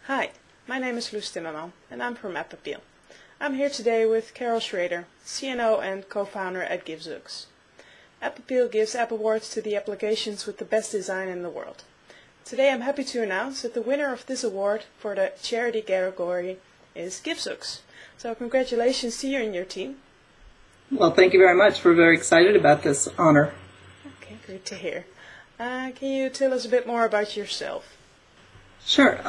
Hi, my name is Loes Timmerman and I'm from AppApppeal. I'm here today with Carol Shrader, CNO and co-founder at givezooks. AppApppeal gives AppAwards to the applications with the best design in the world. Today I'm happy to announce that the winner of this award for the charity category is givezooks. So congratulations to you and your team. Well, thank you very much. We're very excited about this honor. Okay, great to hear. Can you tell us a bit more about yourself? Sure.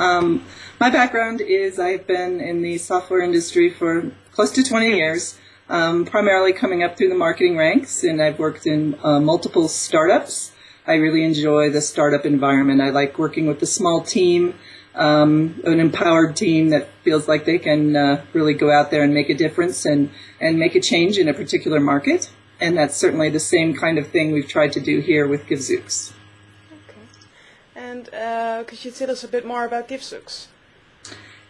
My background is I've been in the software industry for close to 20 years, primarily coming up through the marketing ranks, and I've worked in multiple startups. I really enjoy the startup environment. I like working with a small team, an empowered team that feels like they can really go out there and make a difference and make a change in a particular market. And that's certainly the same kind of thing we've tried to do here with givezooks. And could you tell us a bit more about givezooks?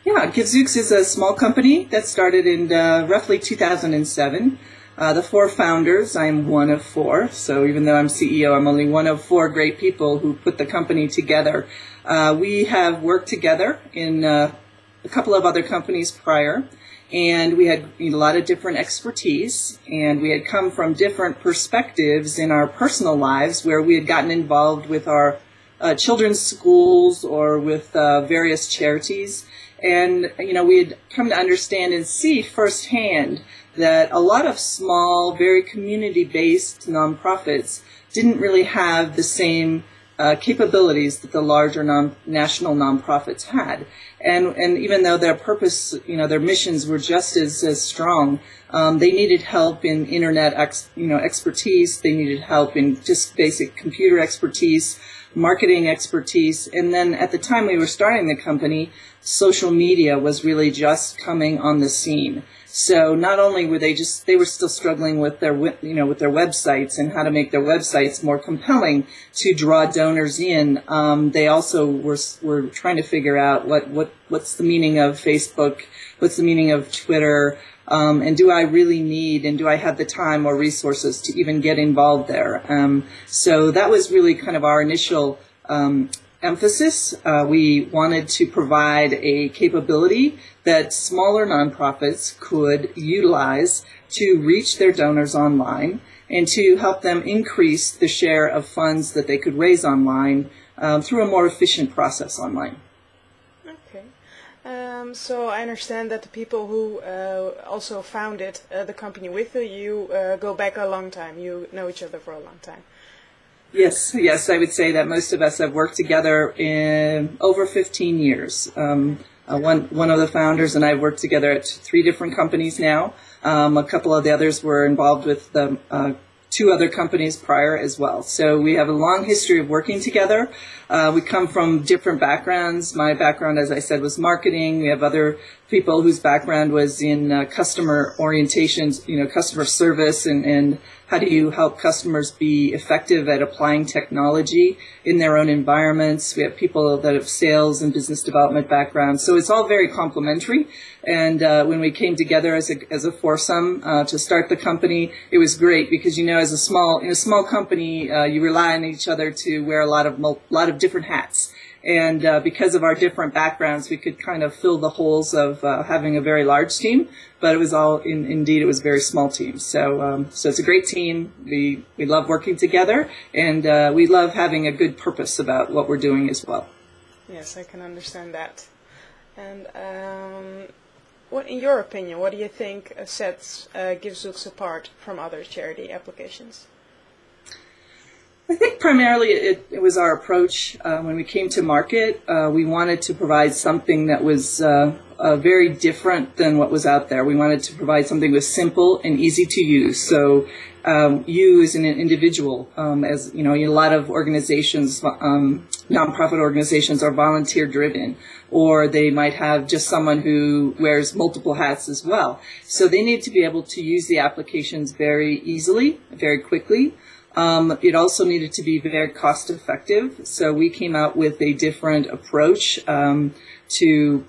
Yeah, givezooks is a small company that started in roughly 2007. The four founders, I'm one of four, so even though I'm CEO, I'm only one of four great people who put the company together. We have worked together in a couple of other companies prior, and we had a lot of different expertise, and we had come from different perspectives in our personal lives where we had gotten involved with our children's schools or with various charities. And, we had come to understand and see firsthand that a lot of small, very community-based nonprofits didn't really have the same capabilities that the larger national nonprofits had. And even though their purpose, their missions were just as strong, they needed help in internet expertise. They needed help in just basic computer expertise, marketing expertise. And then at the time we were starting the company, social media was really just coming on the scene. So not only were they were still struggling with their, with their websites and how to make their websites more compelling to draw donors in. They also were trying to figure out what's the meaning of Facebook, what's the meaning of Twitter, and do I really need and do I have the time or resources to even get involved there? So that was really kind of our initial emphasis. We wanted to provide a capability that smaller nonprofits could utilize to reach their donors online and to help them increase the share of funds that they could raise online through a more efficient process online. Okay. So I understand that the people who also founded the company with you go back a long time. You know each other for a long time. Yes, I would say that most of us have worked together in over 15 years. One of the founders and I have worked together at 3 different companies now. A couple of the others were involved with the 2 other companies prior as well. So we have a long history of working together. We come from different backgrounds. My background, as I said, was marketing. We have other people whose background was in customer orientations, customer service and how do you help customers be effective at applying technology in their own environments. We have people that have sales and business development backgrounds. So it's all very complementary. And when we came together as a foursome to start the company, it was great because, in a small company, you rely on each other to wear a lot of different hats. And because of our different backgrounds, we could kind of fill the holes of having a very large team, but it was indeed, it was a very small team. So it's a great team. We love working together, and we love having a good purpose about what we're doing as well. Yes, I can understand that. And what, in your opinion, what do you think sets givezooks apart from other charity applications? I think primarily it was our approach. When we came to market, we wanted to provide something that was very different than what was out there. We wanted to provide something that was simple and easy to use. So you as an individual, as a lot of organizations, nonprofit organizations are volunteer driven, or they might have just someone who wears multiple hats as well. So they need to be able to use the applications very easily, very quickly. It also needed to be very cost effective. So we came out with a different approach to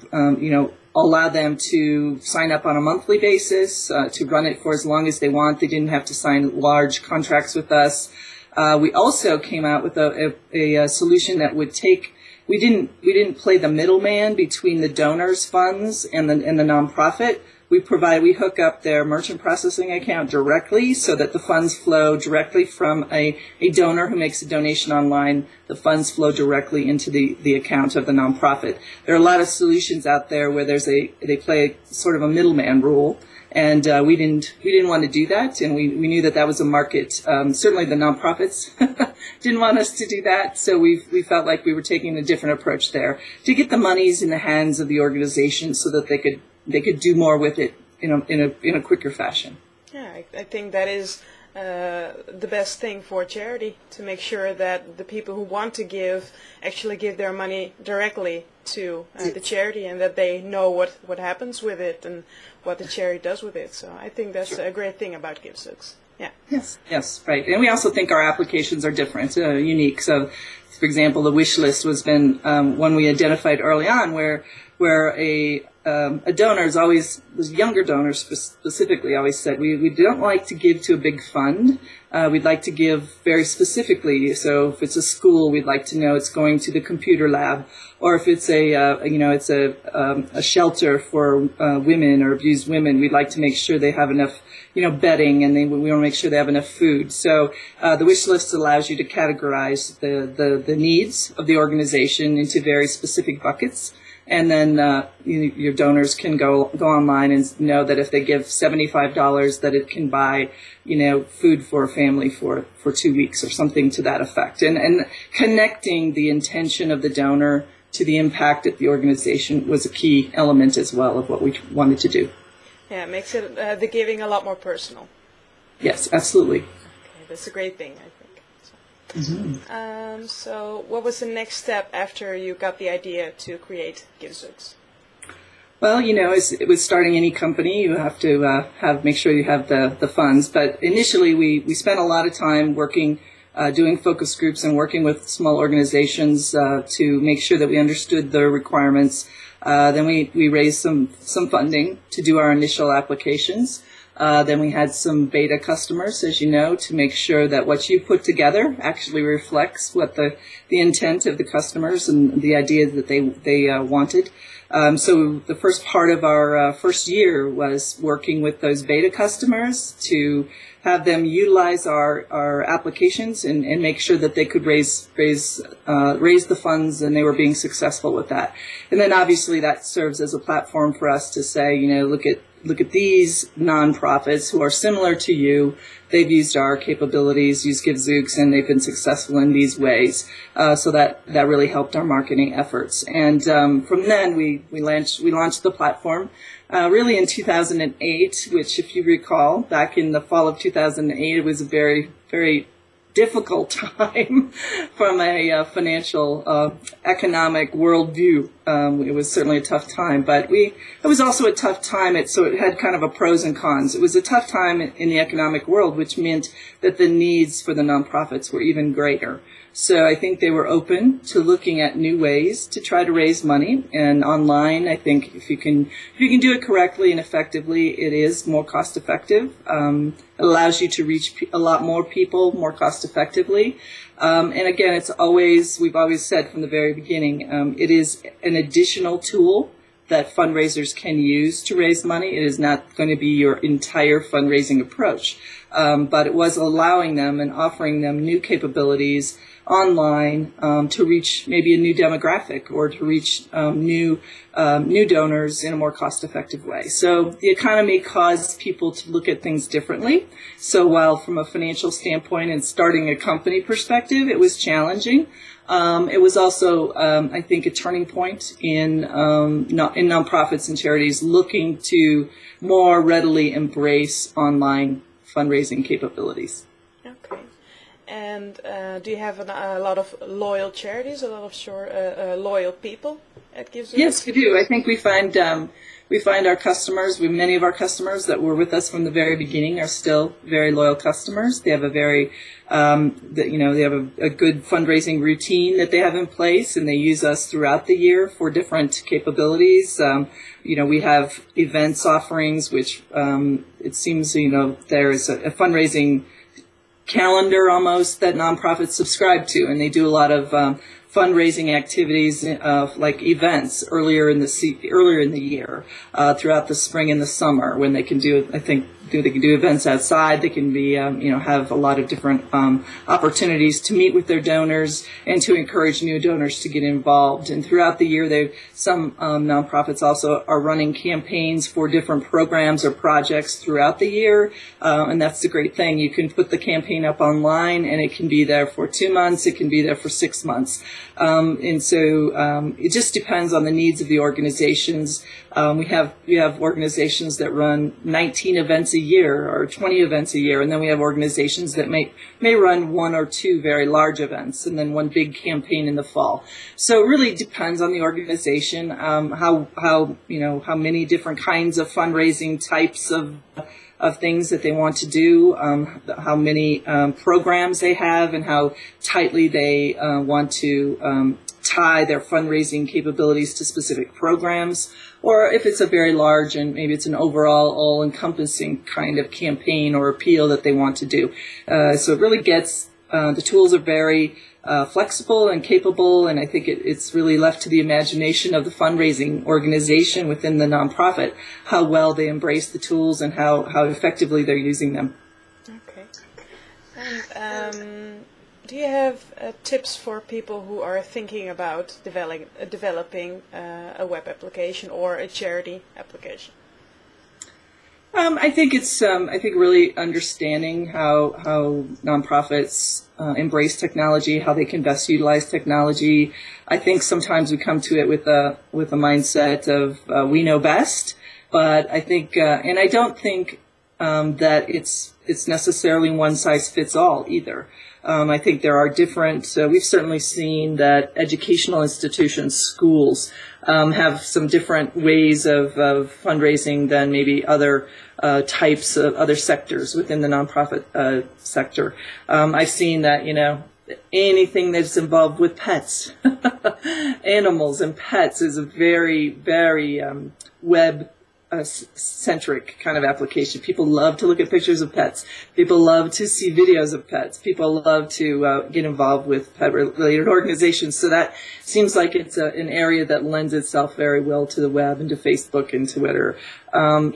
allow them to sign up on a monthly basis, to run it for as long as they want. They didn't have to sign large contracts with us. We also came out with a solution that would take we didn't play the middleman between the donors' funds and the nonprofit. We hook up their merchant processing account directly so that the funds flow directly from a donor who makes a donation online. The funds flow directly into the account of the nonprofit. There are a lot of solutions out there where they play sort of a middleman role. And we didn't want to do that, and we knew that was a market. Certainly, the nonprofits didn't want us to do that, so we felt like we were taking a different approach there to get the monies in the hands of the organization, so that they could do more with it in a quicker fashion. Yeah, I think that is the best thing for charity, to make sure that the people who want to give actually give their money directly to the charity, and that they know what happens with it and what the charity does with it. So I think that's a great thing about givezooks. Yeah. Yes, right. And we also think our applications are different, unique. So, for example, the wish list was one we identified early on, where a donor is always, those younger donors specifically always said, we don't like to give to a big fund. We'd like to give very specifically. So if it's a school, we'd like to know it's going to the computer lab, or if it's a shelter for women or abused women, we'd like to make sure they have enough bedding, and we want to make sure they have enough food. So the wish list allows you to categorize the needs of the organization into very specific buckets. And then your donors can go online and know that if they give $75, that it can buy, food for a family for 2 weeks or something to that effect. And connecting the intention of the donor to the impact at the organization was a key element as well of what we wanted to do. Yeah, it makes it the giving a lot more personal. Yes, absolutely. Okay, that's a great thing, I think. Mm-hmm. So what was the next step after you got the idea to create givezooks? Well, as with starting any company, you have to make sure you have the funds. But initially, we spent a lot of time working, doing focus groups and working with small organizations to make sure that we understood the requirements. Then we raised some funding to do our initial applications. Then we had some beta customers, as you know, to make sure that what you put together actually reflects what the intent of the customers and the idea that they wanted. So the first part of our first year was working with those beta customers to have them utilize our applications and make sure that they could raise the funds, and they were being successful with that. And then obviously that serves as a platform for us to say, look at these nonprofits who are similar to you. They've used our capabilities, used givezooks, and they've been successful in these ways. So that really helped our marketing efforts. And from then we launched the platform really in 2008, which, if you recall, back in the fall of 2008, it was a very, very difficult time from a financial, economic worldview. It was certainly a tough time, but it was also a tough time. So it had kind of a pros and cons. It was a tough time in the economic world, which meant that the needs for the nonprofits were even greater. So I think they were open to looking at new ways to try to raise money. And online, I think if you can do it correctly and effectively, it is more cost effective. It allows you to reach a lot more people more cost effectively. And again, we've always said from the very beginning, it is an additional tool that fundraisers can use to raise money. It is not going to be your entire fundraising approach, but it was allowing them and offering them new capabilities online to reach maybe a new demographic or to reach new donors in a more cost-effective way. So the economy caused people to look at things differently. So while from a financial standpoint and starting a company perspective, it was challenging, it was also, I think, a turning point in nonprofits and charities looking to more readily embrace online fundraising capabilities. Okay. And do you have a lot of loyal charities, a lot of loyal people at givezooks? Yes, we do. I think we find our customers. Many of our customers that were with us from the very beginning are still very loyal customers. They have they have a good fundraising routine that they have in place, and they use us throughout the year for different capabilities. We have events offerings, which it seems there is a fundraising calendar almost that nonprofits subscribe to, and they do a lot of fundraising activities like events earlier in the year, throughout the spring and the summer, when they can do, I think, they can do events outside. They can be, have a lot of different opportunities to meet with their donors and to encourage new donors to get involved. And throughout the year, some nonprofits also are running campaigns for different programs or projects throughout the year, and that's the great thing. You can put the campaign up online, and it can be there for 2 months. It can be there for 6 months, and so it just depends on the needs of the organizations. We have organizations that run 19 events a year or 20 events a year, and then we have organizations that may run 1 or 2 very large events, and then one big campaign in the fall. So it really depends on the organization, how many different kinds of fundraising types of things that they want to do, how many programs they have, and how tightly they want to tie their fundraising capabilities to specific programs, or if it's a very large and maybe it's an overall all-encompassing kind of campaign or appeal that they want to do. So it really gets, the tools are very flexible and capable, and I think it's really left to the imagination of the fundraising organization within the nonprofit, how well they embrace the tools and how effectively they're using them. Okay. And do you have tips for people who are thinking about developing a web application or a charity application? I think it's really understanding how nonprofits embrace technology, how they can best utilize technology. I think sometimes we come to it with a mindset of we know best, but I think and I don't think that it's necessarily one size fits all either. I think there are different, we've certainly seen that educational institutions, schools, have some different ways of fundraising than maybe other types of other sectors within the nonprofit sector. I've seen that, anything that's involved with pets, animals and pets is a very, very web centric kind of application. People love to look at pictures of pets. People love to see videos of pets. People love to get involved with pet-related organizations. So that seems like it's an area that lends itself very well to the web and to Facebook and Twitter. I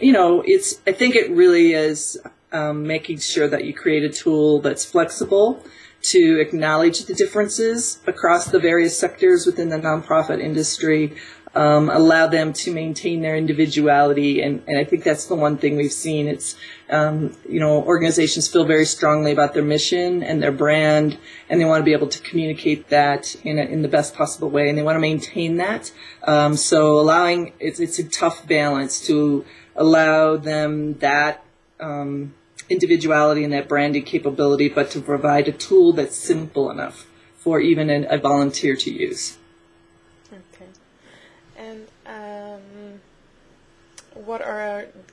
think it really is making sure that you create a tool that's flexible to acknowledge the differences across the various sectors within the nonprofit industry. Allow them to maintain their individuality, and I think that's the one thing we've seen. It's organizations feel very strongly about their mission and their brand, and they want to be able to communicate that in the best possible way, and they want to maintain that. So it's a tough balance to allow them that individuality and that branding capability, but to provide a tool that's simple enough for even a volunteer to use.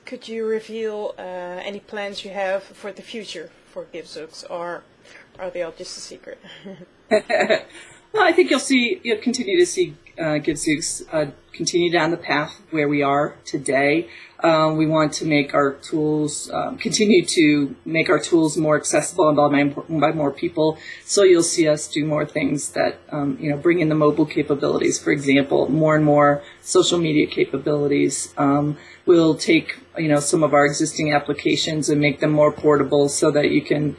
Could you reveal any plans you have for the future for givezooks, or are they all just a secret? Well, I think you'll continue to see givezooks continue down the path where we are today. We want to make our tools, continue to make our tools more accessible by more people. So you'll see us do more things that, bring in the mobile capabilities. For example, more and more social media capabilities. We'll take, some of our existing applications and make them more portable so that you can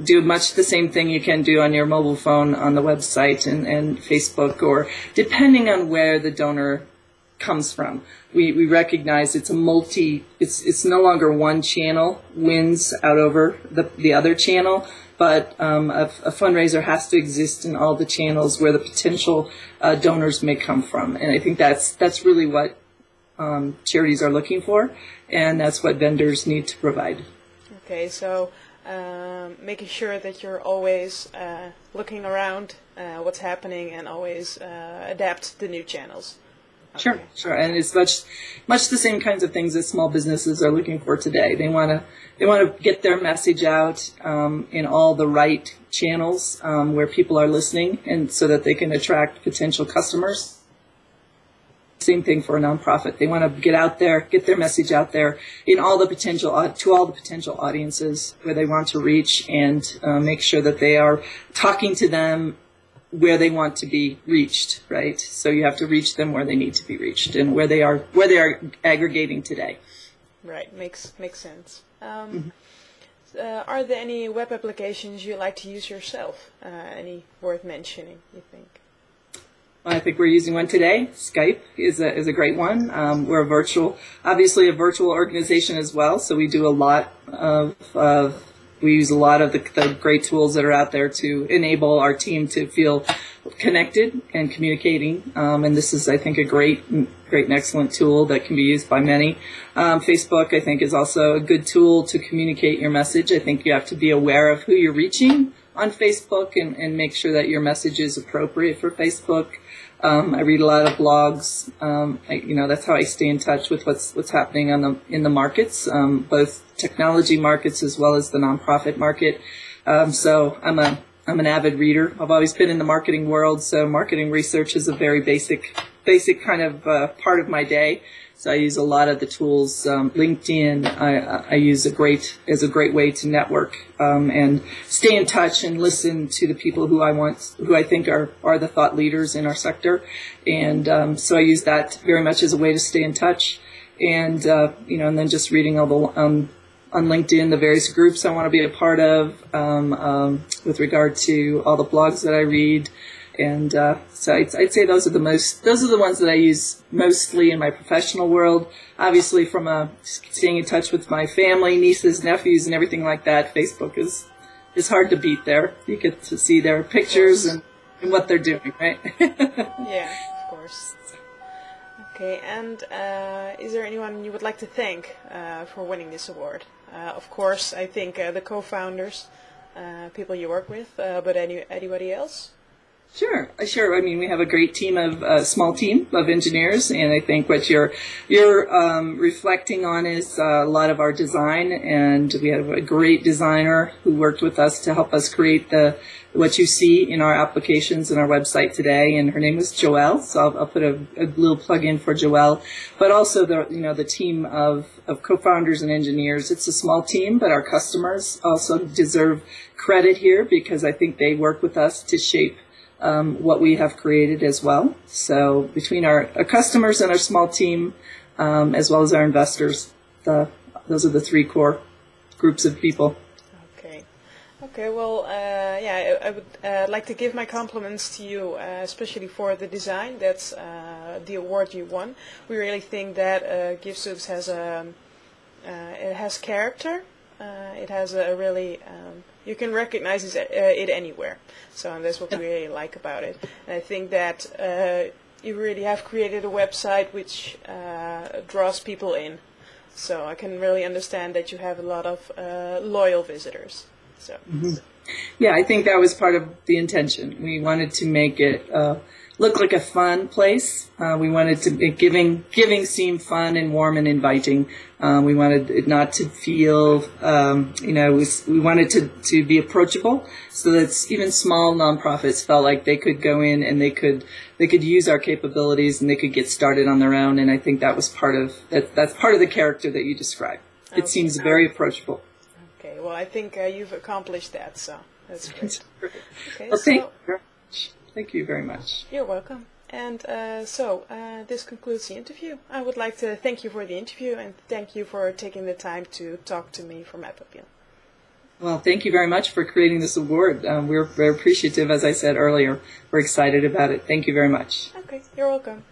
do much the same thing you can do on your mobile phone on the website and Facebook, or depending on where the donor comes from. We recognize it's it's no longer one channel wins out over the other channel, but a fundraiser has to exist in all the channels where the potential donors may come from. And I think that's really what charities are looking for, and that's what vendors need to provide. Okay, so making sure that you're always looking around what's happening and always adapt the new channels. Okay. Sure, and it's much the same kinds of things that small businesses are looking for today. They want to get their message out in all the right channels where people are listening, and so that they can attract potential customers. same thing for a nonprofit. They want to get out there, get their message out there in all the potential to all the potential audiences where they want to reach, and make sure that they are talking to them where they want to be reached, right? So you have to reach them where they need to be reached and where they are aggregating today. Right, makes sense. Are there any web applications you like to use yourself? Any worth mentioning, you think? I think we're using one today. Skype is a great one. We're obviously a virtual organization as well, so we do a lot we use a lot of the great tools that are out there to enable our team to feel connected and communicating. And this is, I think, a great and excellent tool that can be used by many. Facebook, I think, is also a good tool to communicate your message. I think you have to be aware of who you're reaching on Facebook and make sure that your message is appropriate for Facebook. I read a lot of blogs. That's how I stay in touch with what's happening in the markets, both technology markets as well as the nonprofit market. So I'm an avid reader. I've always been in the marketing world, so marketing research is a very basic kind of part of my day. So I use a lot of the tools. LinkedIn I use as a great way to network and stay in touch and listen to the people who I think are the thought leaders in our sector. And so I use that very much as a way to stay in touch. And and then just reading all the on LinkedIn the various groups I want to be a part of with regard to all the blogs that I read. And so I'd say those are the ones that I use mostly in my professional world. Obviously, from staying in touch with my family, nieces, nephews, and everything like that, Facebook is hard to beat there. You get to see their pictures and what they're doing, right? Yeah, of course. Okay, and is there anyone you would like to thank for winning this award? Of course, I think the co-founders, people you work with, but anybody else? Sure. I mean, we have a great small team of engineers, and I think what you're reflecting on is a lot of our design, and we have a great designer who worked with us to help us create what you see in our applications and our website today, and her name is Joelle. So I'll put a little plug in for Joelle, but also the team of co-founders and engineers. It's a small team, but our customers also deserve credit here because I think they work with us to shape what we have created as well. So between our customers and our small team, as well as our investors, those are the three core groups of people. Okay. Well, I would like to give my compliments to you, especially for the design. That's the award you won. We really think that givezooks has character. It has a really you can recognize it anywhere. So and that's what we really like about it. And I think that you really have created a website which draws people in. So I can really understand that you have a lot of loyal visitors. So. Mm-hmm. Yeah, I think that was part of the intention. We wanted to make it look like a fun place. We wanted to make giving seem fun and warm and inviting. We wanted it not to feel, we wanted to be approachable, so that even small nonprofits felt like they could go in and they could use our capabilities and they could get started on their own. And I think that was that's part of the character that you described. It seems very approachable. Okay, well, I think you've accomplished that, so that's great. Okay, well, thank you very much. Thank you very much. You're welcome. And this concludes the interview. I would like to thank you for the interview and thank you for taking the time to talk to me from appappeal. Well, thank you very much for creating this award. We're very appreciative, as I said earlier. We're excited about it. Thank you very much. Okay, you're welcome.